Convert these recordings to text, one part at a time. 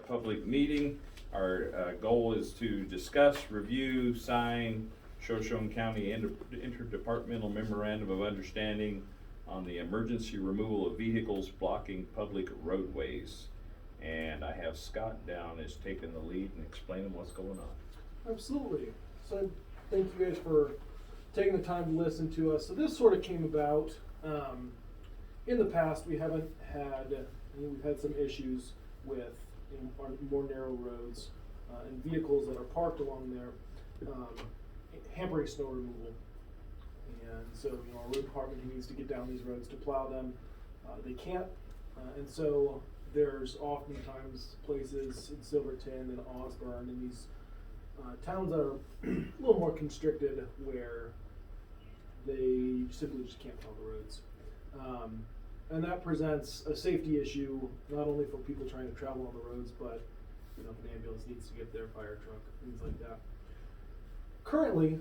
public meeting. Our goal is to discuss, review, sign Shoshone County Interdepartmental Memorandum of Understanding on the emergency removal of vehicles blocking public roadways. And I have Scott down as taking the lead and explaining what's going on. Absolutely. So thank you guys for taking the time to listen to us. So this sort of came about, in the past we've had some issues with our more narrow roads and vehicles that are parked along there, hampering snow removal. And so, our road department who needs to get down these roads to plow them, they can't. And so there's oftentimes places in Silverton and Osborne and these towns that are a little more constricted where they simply just can't plow the roads. And that presents a safety issue, not only for people trying to travel on the roads, but if an ambulance needs to get their fire truck, things like that. Currently,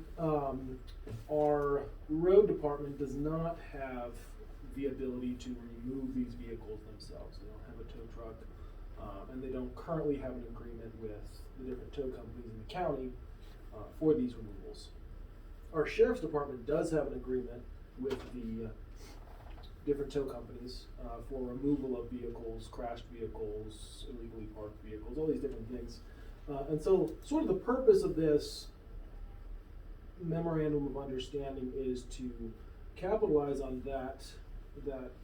our road department does not have the ability to remove these vehicles themselves. They don't have a tow truck, and they don't currently have an agreement with the different tow companies in the county for these removals. Our sheriff's department does have an agreement with the different tow companies for removal of vehicles, crashed vehicles, illegally parked vehicles, all these different things. And so sort of the purpose of this memorandum of understanding is to capitalize on that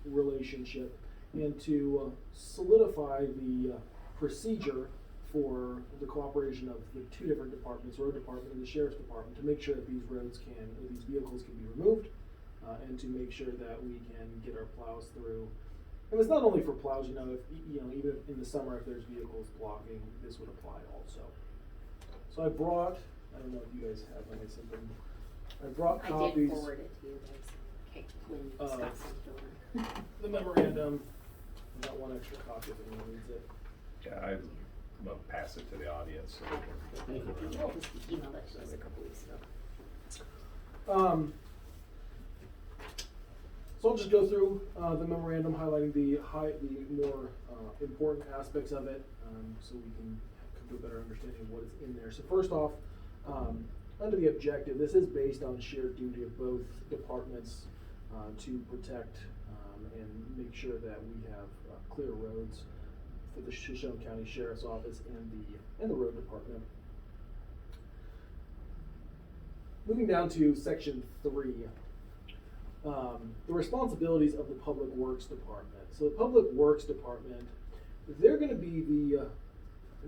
relationship and to solidify the procedure for the cooperation of the two different departments, road department and the sheriff's department, to make sure that these vehicles can be removed, and to make sure that we can get our plows through. And it's not only for plows, even in the summer, if there's vehicles blocking, this would apply also. So I don't know if you guys have something. I brought copies. I did forward it to you guys. When Scott sent it over. The memorandum. I got one extra copy if anyone needs it. Yeah, I'm gonna pass it to the audience. So You emailed that to us a couple weeks ago. So I'll just go through the memorandum, highlighting the more important aspects of it, so we can come to a better understanding of what is in there. So first off, under the objective, this is based on shared duty of both departments to protect and make sure that we have clear roads for the Shoshone County Sheriff's Office and the road department. Moving down to section 3. The responsibilities of the Public Works Department. So the Public Works Department, they're going to be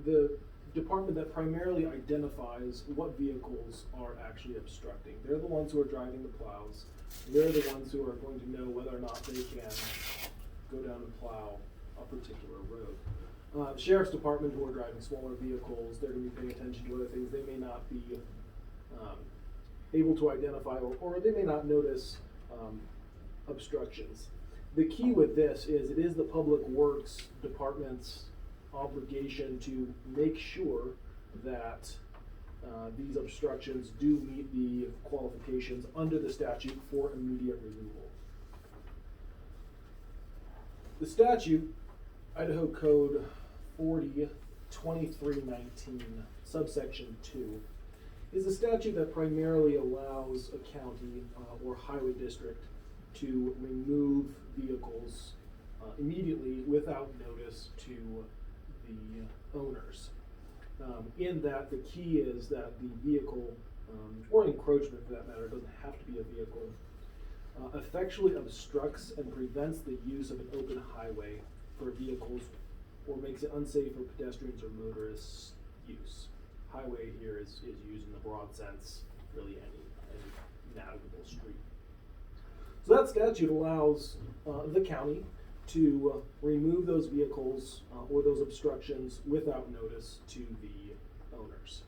the department that primarily identifies what vehicles are actually obstructing. They're the ones who are driving the plows. They're the ones who are going to know whether or not they can go down and plow a particular road. The Sheriff's Department, who are driving smaller vehicles, they're going to be paying attention to other things they may not be able to identify, or they may not notice obstructions. The key with this is it is the Public Works Department's obligation to make sure that these obstructions do meet the qualifications under the statute for immediate removal. The statute, Idaho Code 40-2319, subsection 2, is a statute that primarily allows a county or highway district to remove vehicles immediately without notice to the owners. In that, the key is that the vehicle, or encroachment for that matter, doesn't have to be a vehicle, effectually obstructs and prevents the use of an open highway for vehicles or makes it unsafe for pedestrians or motorists' use. Highway here is used in the broad sense, really any navigable street. So that statute allows the county to remove those vehicles or those obstructions without notice to the owners.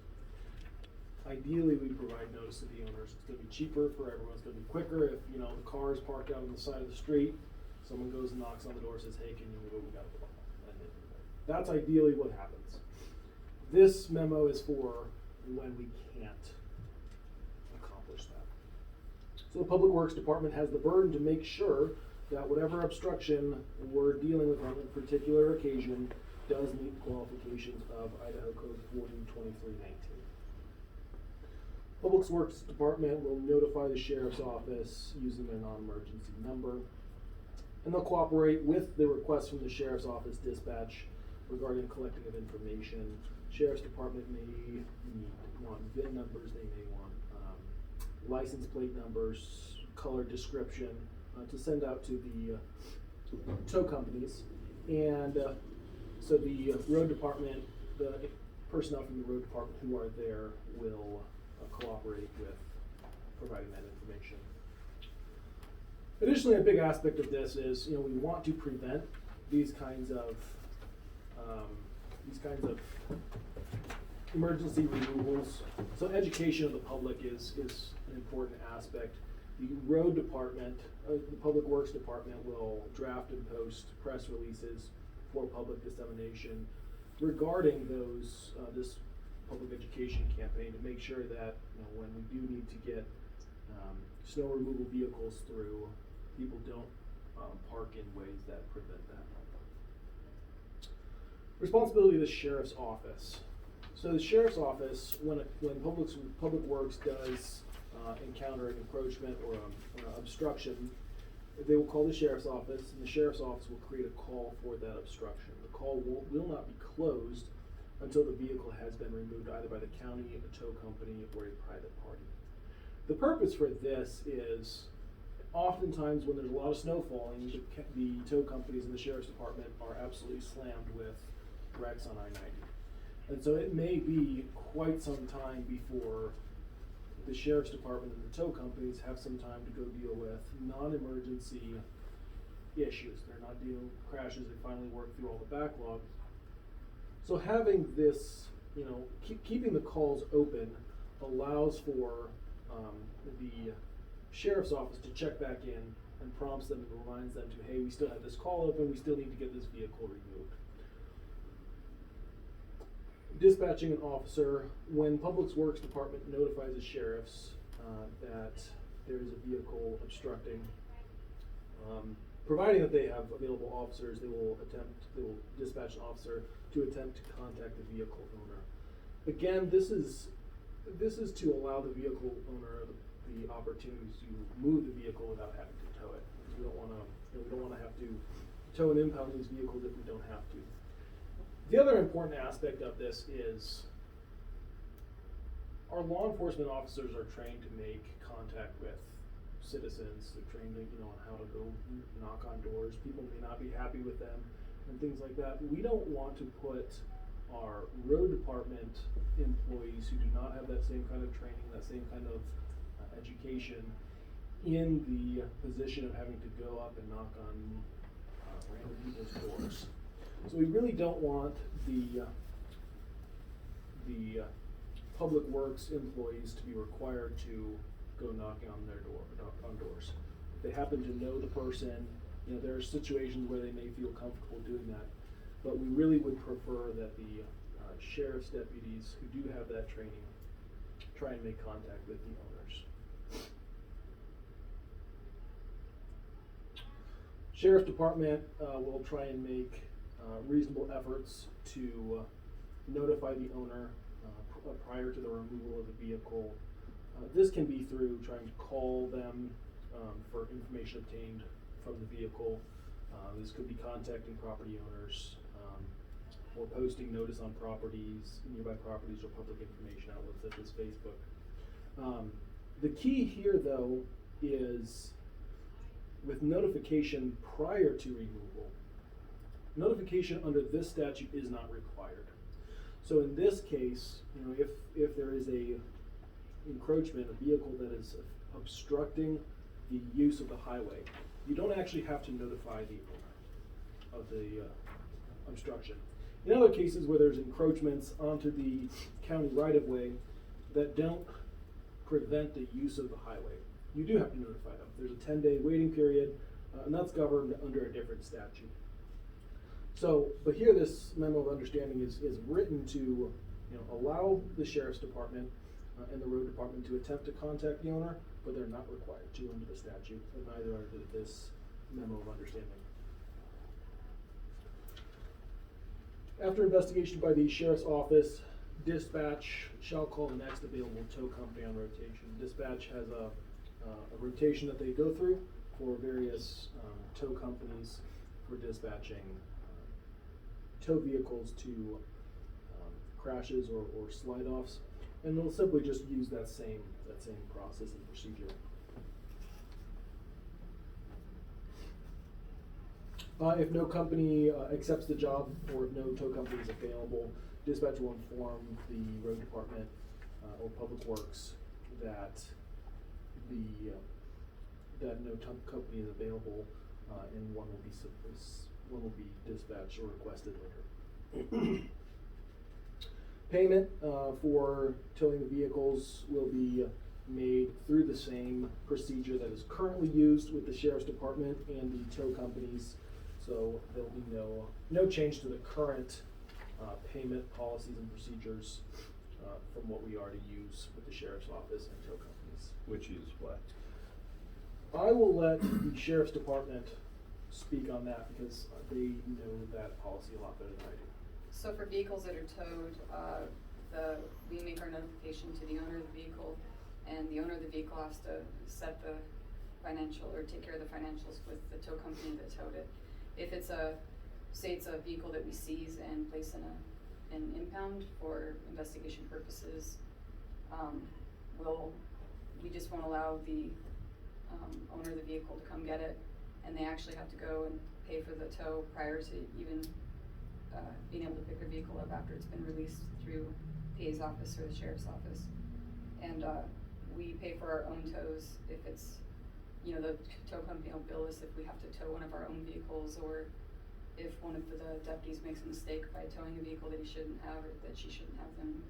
Ideally, we provide notice to the owners. It's going to be cheaper for everyone. It's going to be quicker if the car is parked out on the side of the street. Someone goes and knocks on the door, says, "Hey, can you move? We got to go." That's ideally what happens. This memo is for when we can't accomplish that. So the Public Works Department has the burden to make sure that whatever obstruction we're dealing with on a particular occasion does meet qualifications of Idaho Code 402319. Public Works Department will notify the Sheriff's Office using their non-emergency number, and they'll cooperate with the request from the Sheriff's Office dispatch regarding collecting of information. Sheriff's Department may want VIN numbers, they may want license plate numbers, color description to send out to the tow companies. And so the road department, the personnel from the road department who are there will cooperate with providing that information. Additionally, a big aspect of this is, we want to prevent these kinds of emergency removals. So education of the public is an important aspect. The road department, the Public Works Department will draft and post press releases for public dissemination regarding those, this public education campaign to make sure that, when we do need to get snow removal vehicles through, people don't park in ways that prevent that. Responsibility of the Sheriff's Office. So the Sheriff's Office, when Public Works does encounter an encroachment or obstruction, they will call the Sheriff's Office, and the Sheriff's Office will create a call for that obstruction. The call will not be closed until the vehicle has been removed either by the county, a tow company, or a private party. The purpose for this is oftentimes when there's a lot of snow falling, the tow companies and the Sheriff's Department are absolutely slammed with wrecks on I-90. And so it may be quite some time before the Sheriff's Department and the tow companies have some time to go deal with non-emergency issues. They're not dealing with crashes, they finally work through all the backlog. So having this, keeping the calls open allows for the Sheriff's Office to check back in and prompts them and reminds them to, hey, we still have this call open, we still need to get this vehicle removed. Dispatching an officer, when Public Works Department notifies the sheriffs that there is a vehicle obstructing, providing that they have available officers, they will dispatch an officer to attempt to contact the vehicle owner. Again, this is to allow the vehicle owner the opportunity to move the vehicle without having to tow it. We don't want to have to tow and impound these vehicles if we don't have to. The other important aspect of this is our law enforcement officers are trained to make contact with citizens. They're trained on how to go knock on doors. People may not be happy with them and things like that. We don't want to put our road department employees who do not have that same kind of training, that same kind of education in the position of having to go up and knock on random people's doors. So we really don't want the Public Works employees to be required to go knocking on their doors. If they happen to know the person, there are situations where they may feel comfortable doing that, but we really would prefer that the sheriff's deputies who do have that training try and make contact with the owners. Sheriff's Department will try and make reasonable efforts to notify the owner prior to the removal of the vehicle. This can be through trying to call them for information obtained from the vehicle. This could be contacting property owners or posting notice on nearby properties or public information outlets such as Facebook. The key here, though, is with notification prior to removal. Notification under this statute is not required. So in this case, if there is a encroachment, a vehicle that is obstructing the use of the highway, you don't actually have to notify the owner of the obstruction. In other cases where there's encroachments onto the county right-of-way that don't prevent the use of the highway, you do have to notify them. There's a 10-day waiting period, and that's governed under a different statute. So, but here this memo of understanding is written to allow the Sheriff's Department and the Road Department to attempt to contact the owner, but they're not required to under the statute, and neither are this memo of understanding. After investigation by the sheriff's office, dispatch shall call the next available tow company on rotation. Dispatch has a rotation that they go through for various tow companies for dispatching tow vehicles to crashes or slide offs, and they'll simply just use that same process and procedure. If no company accepts the job, or if no tow company is available, dispatch will inform the road department or public works that no tow company is available, and one will be dispatched or requested later. Payment for towing the vehicles will be made through the same procedure that is currently used with the sheriff's department and the tow companies. So there'll be no change to the current payment policies and procedures from what we already use with the sheriff's office and tow companies. Which is what? I will let the sheriff's department speak on that because they know that policy a lot better than I do. So for vehicles that are towed, we make our notification to the owner of the vehicle, and the owner of the vehicle has to set the financial, or take care of the financials with the tow company that towed it. If it's say it's a vehicle that we seize and place in an impound for investigation purposes, we just won't allow the owner of the vehicle to come get it, and they actually have to go and pay for the tow prior to even being able to pick their vehicle up after it's been released through PA's office or the sheriff's office. And we pay for our own tows if it's, the tow company will bill us if we have to tow one of our own vehicles, or if one of the deputies makes a mistake by towing a vehicle that he shouldn't have or that she shouldn't have, then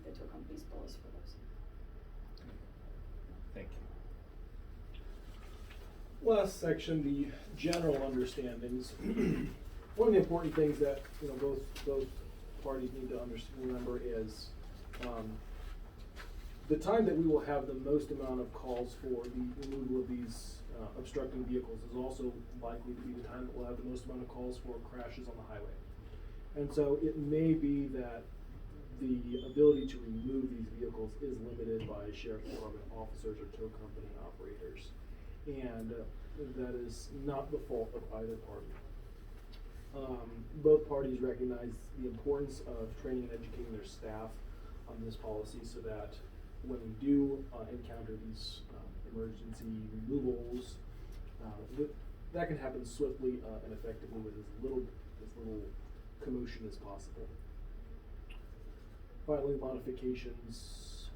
the tow companies bill us for those. Thank you. Last section, the general understandings. One of the important things that both parties need to remember is the time that we will have the most amount of calls for the removal of these obstructing vehicles is also likely to be the time that we'll have the most amount of calls for crashes on the highway. And so it may be that the ability to remove these vehicles is limited by sheriff's department officers or tow company operators. And that is not the fault of either party. Both parties recognize the importance of training and educating their staff on this policy so that when we do encounter these emergency removals, that can happen swiftly and effectively with as little commotion as possible. Finally, modifications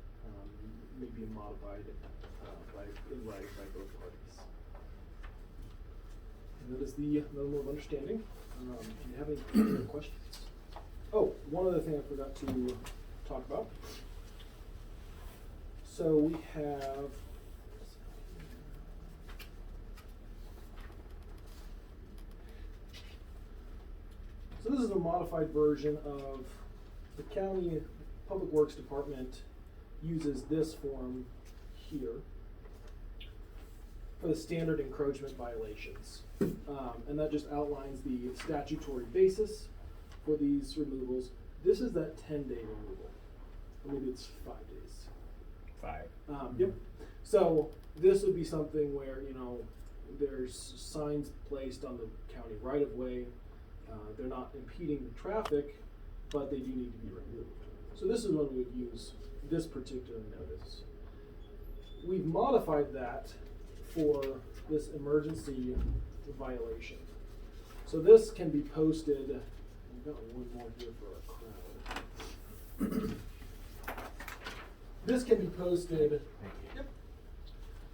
may be modified in writing by both parties. And that is the level of understanding. Do you have any other questions? Oh, one other thing I forgot to talk about. So we have, so this is a modified version of the county public works department uses this form here for the standard encroachment violations. And that just outlines the statutory basis for these removals. This is that 10-day removal. Or maybe it's 5 days. 5. Yep. So this would be something where, there's signs placed on the county right of way. They're not impeding the traffic, but they do need to be removed. So this is when we would use this particular notice. We've modified that for this emergency violation. So this can be posted, I've got one more here for a crowd. This can be posted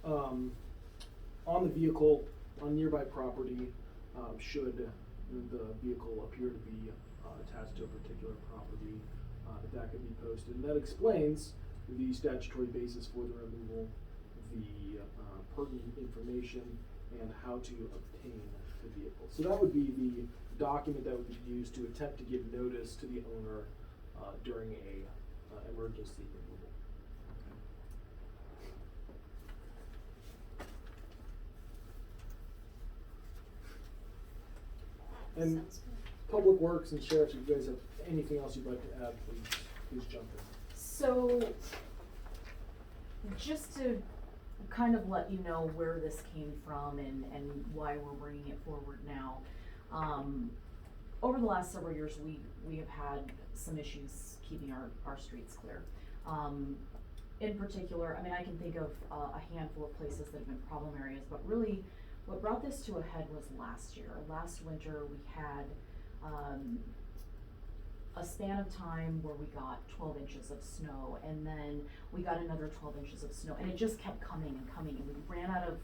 on the vehicle on nearby property should the vehicle appear to be attached to a particular property. That can be posted, and that explains the statutory basis for the removal, the pertinent information, and how to obtain the vehicle. So that would be the document that would be used to attempt to give notice to the owner during a emergency removal. And Public Works and Sheriff's, if you guys have anything else you'd like to add, please jump in. So, just to kind of let you know where this came from and why we're bringing it forward now. Over the last several years, we have had some issues keeping our streets clear. In particular, I mean, I can think of a handful of places that have been problem areas, but really what brought this to a head was last year. Last winter, we had a span of time where we got 12 inches of snow, and then we got another 12 inches of snow, and it just kept coming and coming, and we ran out of,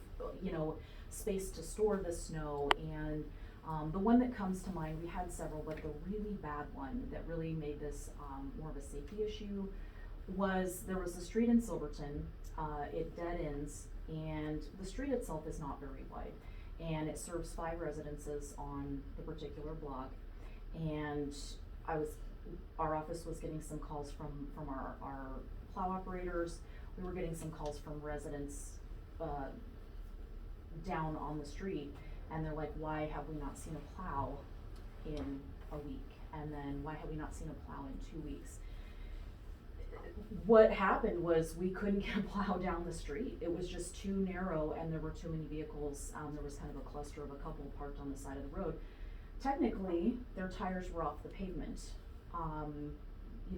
space to store the snow. And the one that comes to mind, we had several, but the really bad one that really made this more of a safety issue was there was a street in Silverton, it dead ends, and the street itself is not very wide, and it serves 5 residences on the particular block. And our office was getting some calls from our plow operators. We were getting some calls from residents down on the street, and they're like, why have we not seen a plow in a week? And then why have we not seen a plow in 2 weeks? What happened was we couldn't get a plow down the street. It was just too narrow, and there were too many vehicles. There was kind of a cluster of a couple parked on the side of the road. Technically, their tires were off the pavement.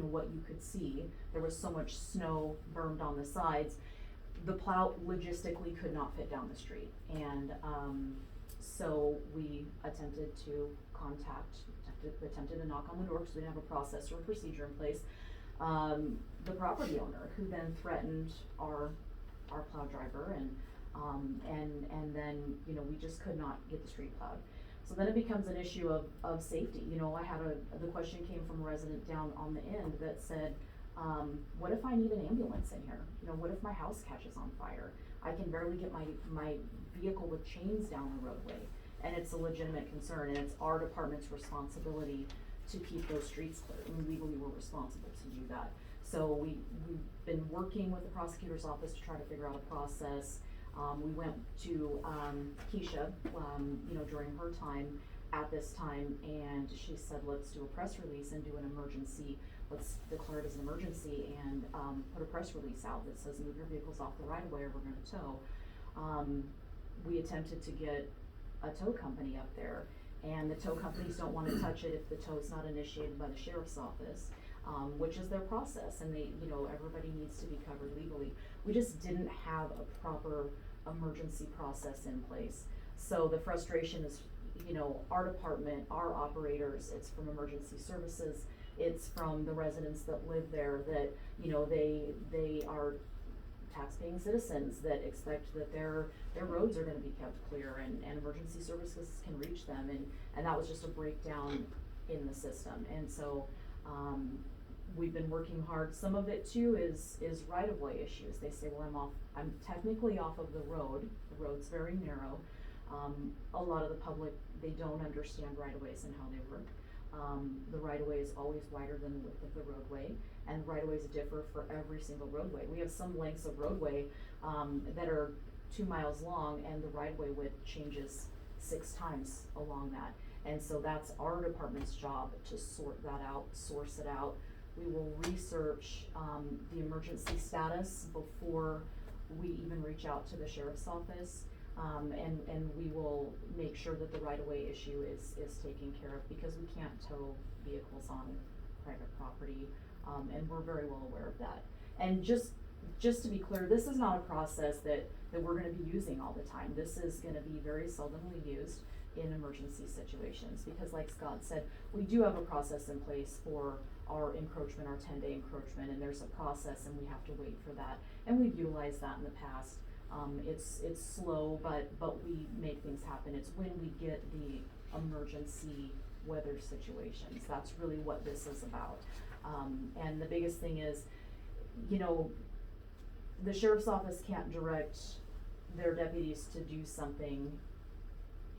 What you could see, there was so much snow bermed on the sides, the plow logistically could not fit down the street. And so we attempted to knock on the door, because we didn't have a process or a procedure in place. The property owner, who then threatened our plow driver, and then we just could not get the street plowed. So then it becomes an issue of safety. I had the question came from a resident down on the end that said, what if I need an ambulance in here? What if my house catches on fire? I can barely get my vehicle with chains down the roadway. And it's a legitimate concern, and it's our department's responsibility to keep those streets clear. I mean, legally, we're responsible to do that. So we've been working with the prosecutor's office to try to figure out a process. We went to Keisha, during her time at this time, and she said, let's do a press release and do an emergency. Let's declare it as an emergency and put a press release out that says move your vehicles off the right of way or we're going to tow. We attempted to get a tow company up there, and the tow companies don't want to touch it if the tow is not initiated by the sheriff's office, which is their process, and everybody needs to be covered legally. We just didn't have a proper emergency process in place. So the frustration is, our department, our operators, it's from emergency services, it's from the residents that live there that, they are tax-paying citizens that expect that their roads are gonna be kept clear, and emergency services can reach them, and that was just a breakdown in the system. And so, we've been working hard. Some of it too is right-of-way issues. They say, well, I'm technically off of the road. The road's very narrow. A lot of the public, they don't understand right-of-ways and how they work. The right-of-way is always wider than the width of the roadway, and right-of-ways differ for every single roadway. We have some lengths of roadway that are 2 miles long, and the right-of-way width changes 6 times along that. And so that's our department's job to sort that out, source it out. We will research the emergency status before we even reach out to the sheriff's office. And we will make sure that the right-of-way issue is taken care of, because we can't tow vehicles on private property, and we're very well aware of that. And just to be clear, this is not a process that we're gonna be using all the time. This is gonna be very seldomly used in emergency situations, because like Scott said, we do have a process in place for our encroachment, our 10-day encroachment, and there's a process, and we have to wait for that. And we've utilized that in the past. It's slow, but we make things happen. It's when we get the emergency weather situations. That's really what this is about. And the biggest thing is, the sheriff's office can't direct their deputies to do something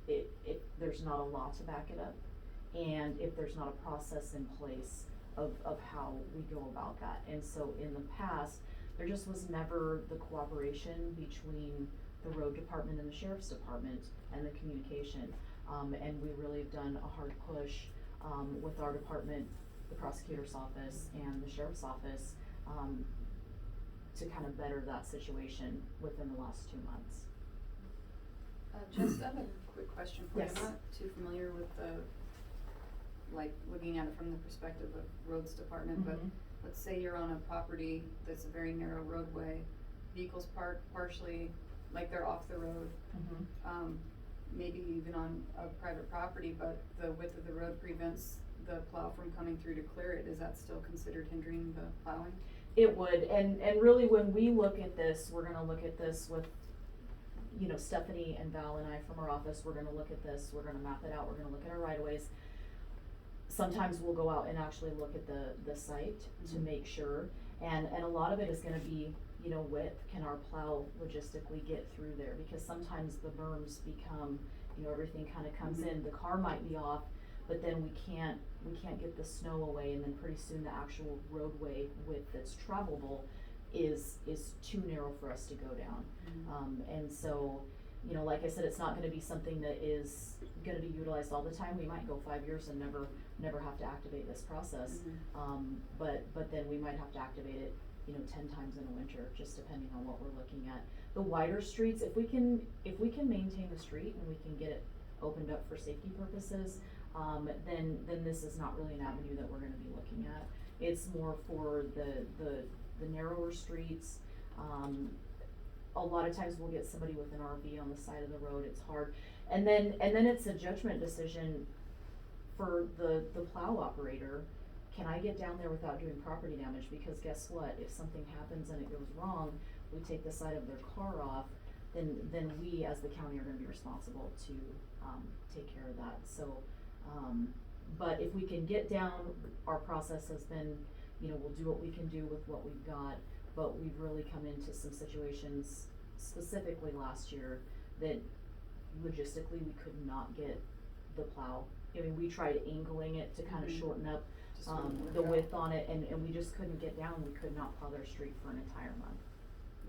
if there's not a law to back it up, and if there's not a process in place of how we go about that. And so in the past, there just was never the cooperation between the road department and the sheriff's department and the communication. And we really have done a hard push with our department the prosecutor's office and the sheriff's office, to kind of better that situation within the last 2 months. Just, I have a quick question for you. Yes. I'm not too familiar with looking at it from the perspective of roads department, but Mhm. let's say you're on a property that's a very narrow roadway, vehicles parked partially, like they're off the road, Mhm. maybe even on a private property, but the width of the road prevents the plow from coming through to clear it. Is that still considered hindering the plowing? It would, and really when we look at this, we're gonna look at this with, you know, Stephanie and Val and I from our office, we're gonna look at this, we're gonna map it out, we're gonna look at our right of ways. Sometimes we'll go out and actually look at the site to Mhm. make sure, and a lot of it is gonna be, you know, width, can our plow logistically get through there? Because sometimes the berms become, you know, everything kinda comes Mhm. in, the car might be off, but then we can't get the snow away, and then pretty soon the actual roadway width that's travelable is too narrow for us to go down. And so, you know, like I said, it's not gonna be something that is gonna be utilized all the time. We might go 5 years and never have to activate this process. But then we might have to activate it, you know, 10 times in a winter, just depending on what we're looking at. The wider streets, if we can maintain the street and we can get it opened up for safety purposes, then this is not really an avenue that we're gonna be looking at. It's more for the narrower streets. A lot of times we'll get somebody with an RV on the side of the road, it's hard. And then it's a judgment decision for the plow operator. Can I get down there without doing property damage? Because guess what, if something happens and it goes wrong, we take the side of their car off, then we as the county are gonna be responsible to, take care of that. So, but if we can get down, our process has been, you know, we'll do what we can do with what we've got, but we've really come into some situations, specifically last year, that logistically we could not get the plow. I mean, we tried angling it to kind of Mhm. shorten up, Just wouldn't work the out. width on it, and we just couldn't get down, we could not plow their street for an entire month.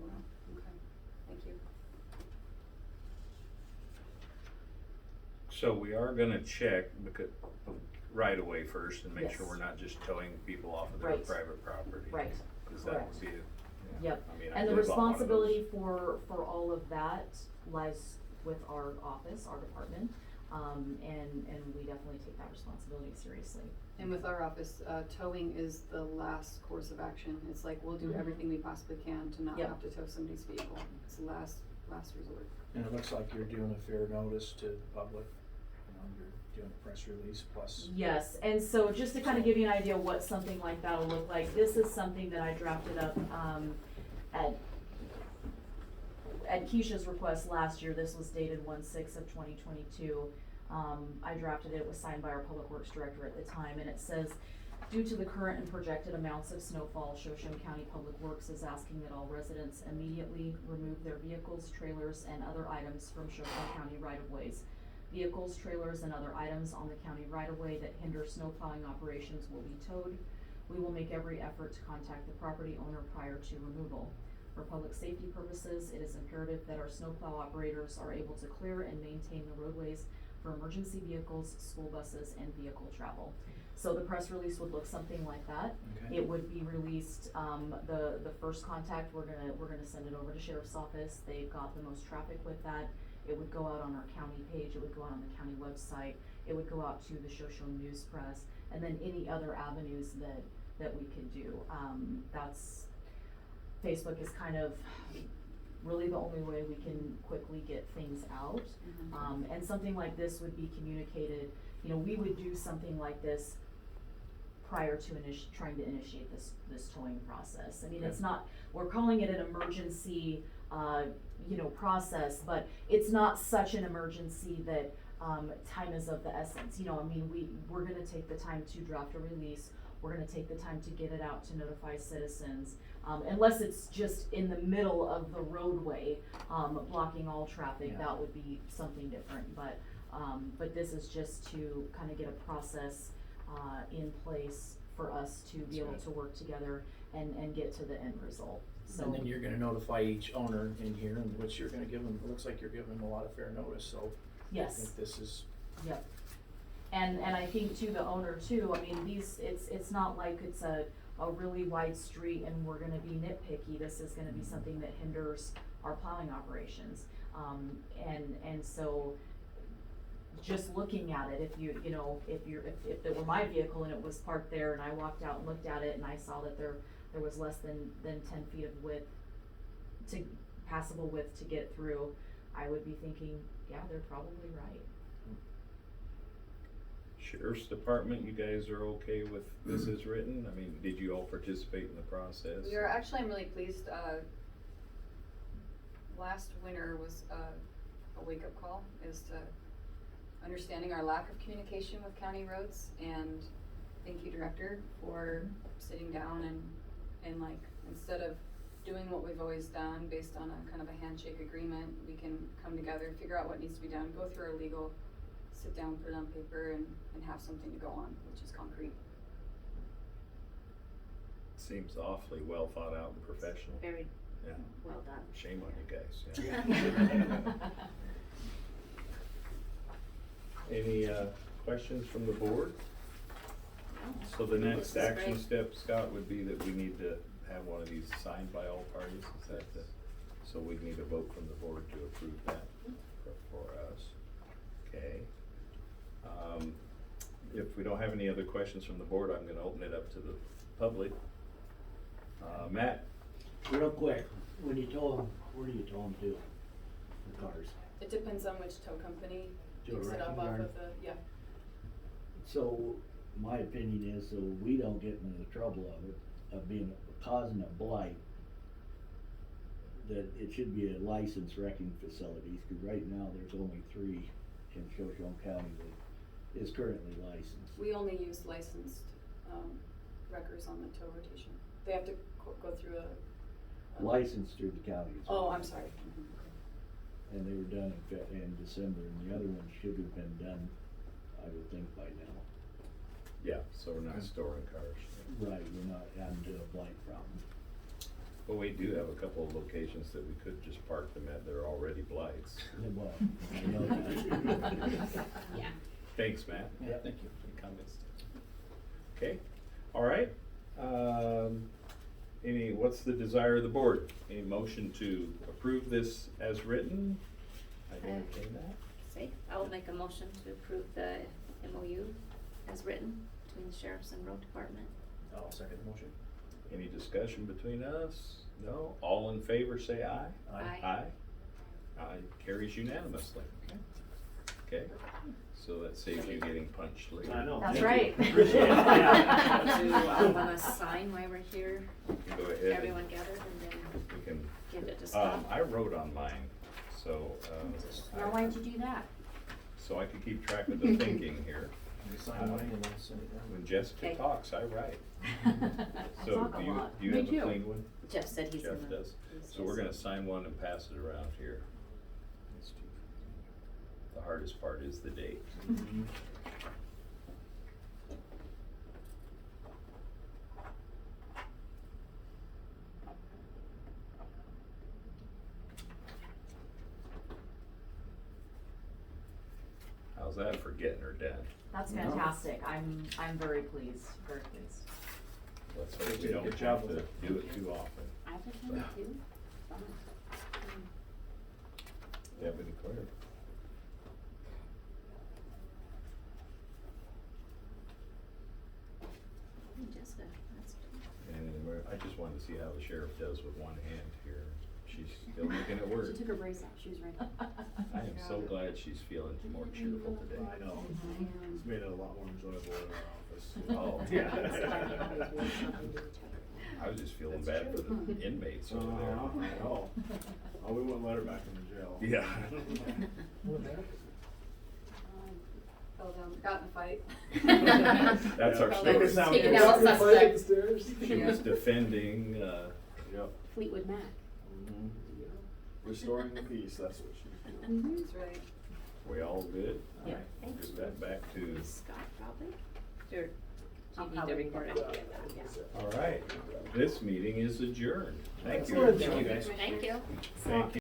Wow, okay, thank you. So we are gonna check right away first and make sure Yes. we're not just towing people off of their Right. private property. Right, Cause that correct. would be, Yep, I mean, I and the live on one of those. responsibility for all of that lies with our office, our department, and we definitely take that responsibility seriously. And with our office, towing is the last course of action. It's like, we'll do Mhm. everything we possibly can to not Yep. have to tow somebody's vehicle. It's the last resort. And it looks like you're doing a fair notice to the public, you know, you're doing a press release plus. Yes, and so just to kind of give you an idea of what something like that'll look like, this is something that I drafted up, at Keisha's request last year. This was dated 1/6 of 2022. I drafted it, was signed by our public works director at the time, and it says, due to the current and projected amounts of snowfall, Shoshone County Public Works is asking that all residents immediately remove their vehicles, trailers, and other items from Shoshone County right-of-ways. Vehicles, trailers, and other items on the county right-of-way that hinder snow plowing operations will be towed. We will make every effort to contact the property owner prior to removal. For public safety purposes, it is imperative that our snowplow operators are able to clear and maintain the roadways for emergency vehicles, school buses, and vehicle travel. So the press release would look something like that. Okay. It would be released, the first contact, we're gonna send it over to Sheriff's Office. They've got the most traffic with that. It would go out on our county page, it would go out on the county website, it would go out to the Shoshone News Press, and then any other avenues that we could do. Facebook is kind of really the only way we can quickly get things out. And something like this would be communicated, you know, we would do something like this prior to trying to initiate this towing process. I mean, it's not, we're calling it an emergency, you know, process, but it's not such an emergency that, time is of the essence. You know, I mean, we're gonna take the time to draft a release, we're gonna take the time to get it out to notify citizens. Unless it's just in the middle of the roadway, blocking all traffic, Yeah. that would be something different, but this is just to kind of get a process, in place for us to be That's able good. to work together and get to the end result, so. And then you're gonna notify each owner in here, and which you're gonna give them, it looks like you're giving them a lot of fair notice, so. I Yes, think this is, yep. And I think too, the owner too, I mean, it's not like it's a really wide street and we're gonna be nitpicky. This is gonna be something that hinders our plowing operations. And so just looking at it, if it were my vehicle and it was parked there and I walked out and looked at it and I saw that there was less than 10 feet of width, passable width to get through, I would be thinking, yeah, they're probably right. Sheriff's Department, you guys are okay with this as written? I mean, did you all participate in the process? We are actually, I'm really pleased, last winter was a wake-up call as to understanding our lack of communication with county roads, and thank you, Director, for sitting down and like, instead of doing what we've always done based on a kind of a handshake agreement, we can come together, figure out what needs to be done, go through our legal, sit down, put it on paper, and have something to go on, which is concrete. Seems awfully well thought out and professional. Very Yeah. well done. Shame on you guys, yeah. Any questions from the board? So the next This is action great. step, Scott, would be that we need to have one of these signed by all parties, is that so we need a vote from the board to approve that for us. Okay. If we don't have any other questions from the board, I'm gonna open it up to the public. Matt? Real quick, when you tow them, where do you tow them to? The cars? It depends on which tow company To a picks it up wrecking off yard? of the, yeah. So, my opinion is, so we don't get into the trouble of it, causing a blight, that it should be a licensed wrecking facilities, cause right now there's only 3 in Shoshone County that is currently licensed. We only use licensed, wreckers on the tow rotation. They have to go through a. Licensed through the county. is Oh, what I'm sorry. And they were done in December, and the other one should have been done, I would think, by now. Yeah, so we're not storing cars. Right, we're not having to a blight problem. But we do have a couple of locations that we could just park them at, they're already blights. Well, I know that. Yeah. Thanks, Matt. Yeah, thank you. Any comments? Okay, all right. What's the desire of the board? Any motion to approve this as written? I entertain that. Say, I will make a motion to approve the MOU as written between the sheriff's and road department. I'll second the motion. Any discussion between us? No? All in favor, say aye. Aye. Aye. Aye, carries unanimously. Okay, so that saves you getting punched later. I know. That's Thank right. you. Appreciate it. Yeah. Do I wanna sign while we're here, Go ahead. everyone gathered, and then We can, give it to Scott? I wrote on mine, so, Now, why'd you do that? so I could keep track of the thinking here. You sign mine and I'll send it down. When Jessica Okay. talks, I write. I So talk a do you, lot. do you Me have a too. clean one? Jeff said he's Jeff gonna. does. So we're gonna sign one and pass it around here. The hardest part is the date. Mhm. How's that for getting her done? That's No. fantastic. I'm very pleased, very pleased. Let's hope we Good don't job have with to it. do it too often. I think I need to. Deputy Clerk. Jessica, that's. And I just wanted to see how the sheriff does with one hand here. She's still making it work. She took her brace out, she was ready. I am so glad she's feeling more cheerful today. I know. It's made it a lot more enjoyable in our office. Oh. Yeah. I was just feeling bad for the inmates over there. I know. Oh, we wouldn't let her back in the jail. Yeah. What happened? Fell down, got in a fight. That's our Fell story. down. Make it sound Taken good. out Fight up suspect. the stairs? She was defending, Yep. Fleetwood Mac. Mhm. Restoring the peace, that's what she's doing. That's right. we all good? Yeah. Alright, give that back to, Scott probably? Sure. I'll You need to probably record get it. that. Yeah. alright, this meeting is adjourned. Thank you. Excellent. Thank you, guys. Thank you. Thank you.